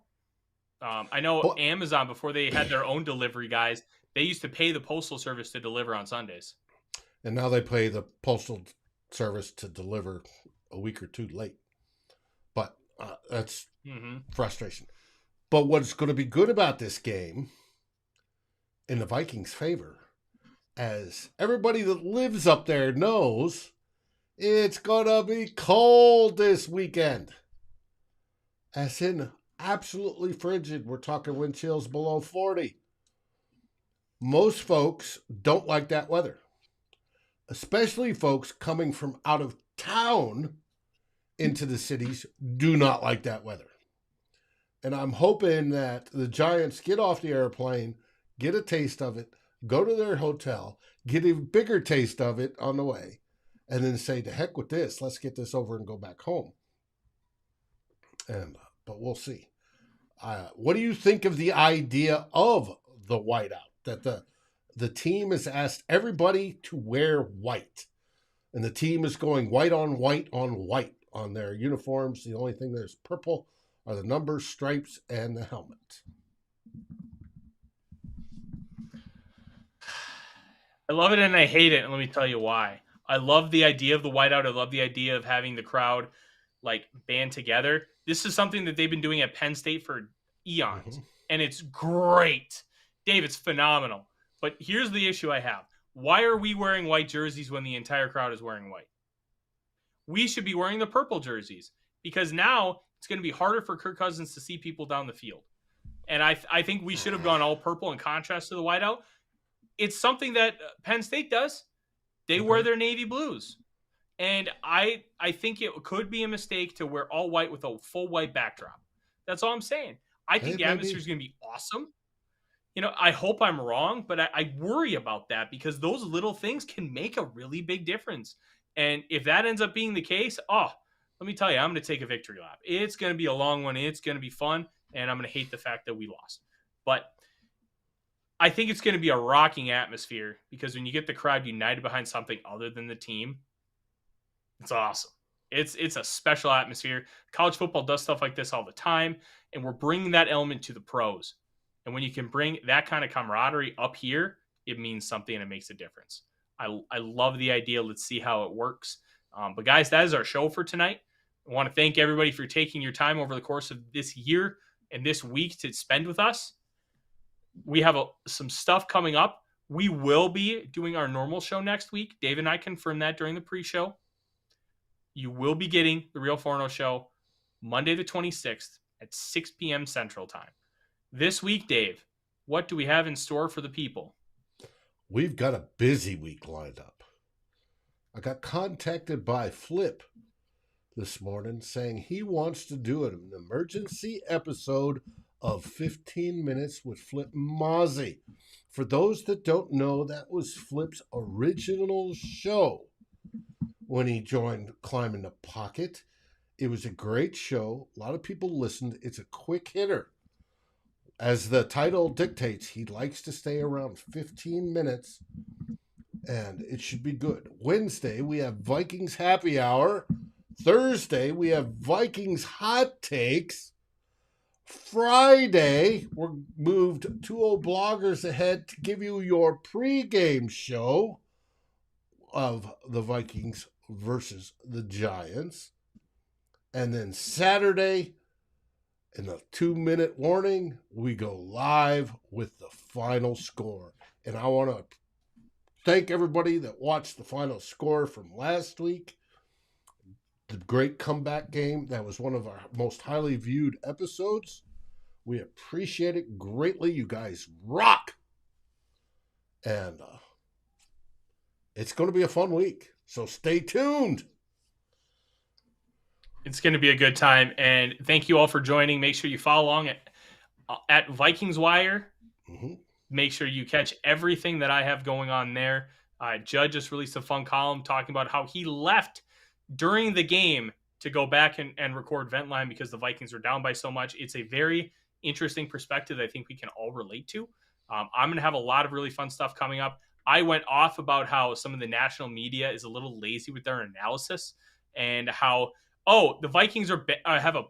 I know Amazon, before they had their own delivery guys, they used to pay the postal service to deliver on Sundays. And now they pay the postal service to deliver a week or 2 late. But that's frustration. But what's going to be good about this game, in the Vikings' favor, as everybody that lives up there knows, it's going to be cold this weekend. As in absolutely frigid. We're talking wind chills below 40. Most folks don't like that weather. Especially folks coming from out of town into the cities do not like that weather. And I'm hoping that the Giants get off the airplane, get a taste of it, go to their hotel, get a bigger taste of it on the way, and then say, to heck with this, let's get this over and go back home. But we'll see. What do you think of the idea of the whiteout? That the team has asked everybody to wear white. And the team is going white on white on white on their uniforms. The only thing that's purple are the numbers, stripes, and the helmet. I love it and I hate it, and let me tell you why. I love the idea of the whiteout. I love the idea of having the crowd like band together. This is something that they've been doing at Penn State for eons, and it's great. Dave, it's phenomenal. But here's the issue I have. Why are we wearing white jerseys when the entire crowd is wearing white? We should be wearing the purple jerseys, because now it's going to be harder for Kirk Cousins to see people down the field. And I think we should have gone all purple in contrast to the whiteout. It's something that Penn State does. They wear their navy blues. And I think it could be a mistake to wear all white with a full white backdrop. That's all I'm saying. I think the atmosphere is going to be awesome. I hope I'm wrong, but I worry about that because those little things can make a really big difference. And if that ends up being the case, let me tell you, I'm going to take a victory lap. It's going to be a long one. It's going to be fun. And I'm going to hate the fact that we lost. But I think it's going to be a rocking atmosphere because when you get the crowd united behind something other than the team, it's awesome. It's a special atmosphere. College football does stuff like this all the time, and we're bringing that element to the pros. And when you can bring that kind of camaraderie up here, it means something and it makes a difference. I love the idea. Let's see how it works. But guys, that is our show for tonight. I want to thank everybody for taking your time over the course of this year and this week to spend with us. We have some stuff coming up. We will be doing our normal show next week. Dave and I confirmed that during the pre-show. You will be getting the Real Forno Show Monday the 26th at 6 p.m. Central Time. This week, Dave, what do we have in store for the people? We've got a busy week lined up. I got contacted by Flip this morning saying he wants to do an emergency episode of 15 Minutes with Flip Mozzie. For those that don't know, that was Flip's original show when he joined Climb in the Pocket. It was a great show. A lot of people listened. It's a quick hitter. As the title dictates, he likes to stay around 15 minutes, and it should be good. Wednesday, we have Vikings Happy Hour. Thursday, we have Vikings Hot Takes. Friday, we're moved 2 old bloggers ahead to give you your pregame show of the Vikings versus the Giants. And then Saturday, in a 2-minute warning, we go live with the final score. And I want to thank everybody that watched the final score from last week. The great comeback game. That was one of our most highly viewed episodes. We appreciate it greatly. You guys rock. And it's going to be a fun week. So stay tuned. It's going to be a good time. And thank you all for joining. Make sure you follow along at Vikings Wire. Mm-hmm. Make sure you catch everything that I have going on there. Judd just released a fun column talking about how he left during the game to go back and record Ventline because the Vikings were down by so much. It's a very interesting perspective that I think we can all relate to. I'm going to have a lot of really fun stuff coming up. I went off about how some of the national media is a little lazy with their analysis and how, the Vikings have a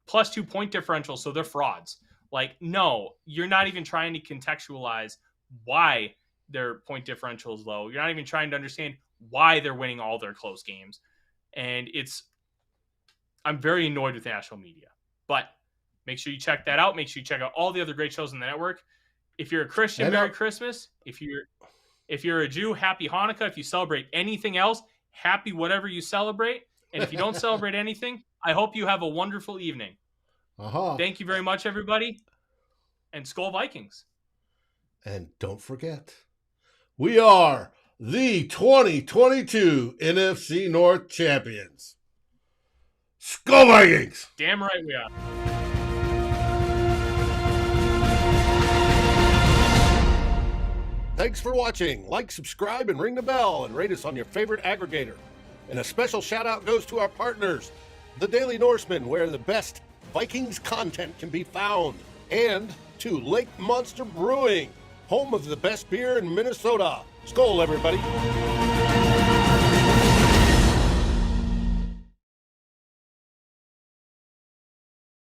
+2 point differential, so they're frauds. Like, no, you're not even trying to contextualize why their point differential is low. You're not even trying to understand why they're winning all their close games. And I'm very annoyed with national media. But make sure you check that out. Make sure you check out all the other great shows on the network. If you're a Christian, Merry Christmas. If you're a Jew, Happy Hanukkah. If you celebrate anything else, happy whatever you celebrate. And if you don't celebrate anything, I hope you have a wonderful evening. Thank you very much, everybody. And Skol Vikings. And don't forget, we are the 2022 NFC North champions. Skol Vikings! Damn right we are. Thanks for watching. Like, subscribe, and ring the bell, and rate us on your favorite aggregator. And a special shout out goes to our partners, the Daily Norseman, where the best Vikings content can be found, and to Lake Monster Brewing, home of the best beer in Minnesota. Skol, everybody.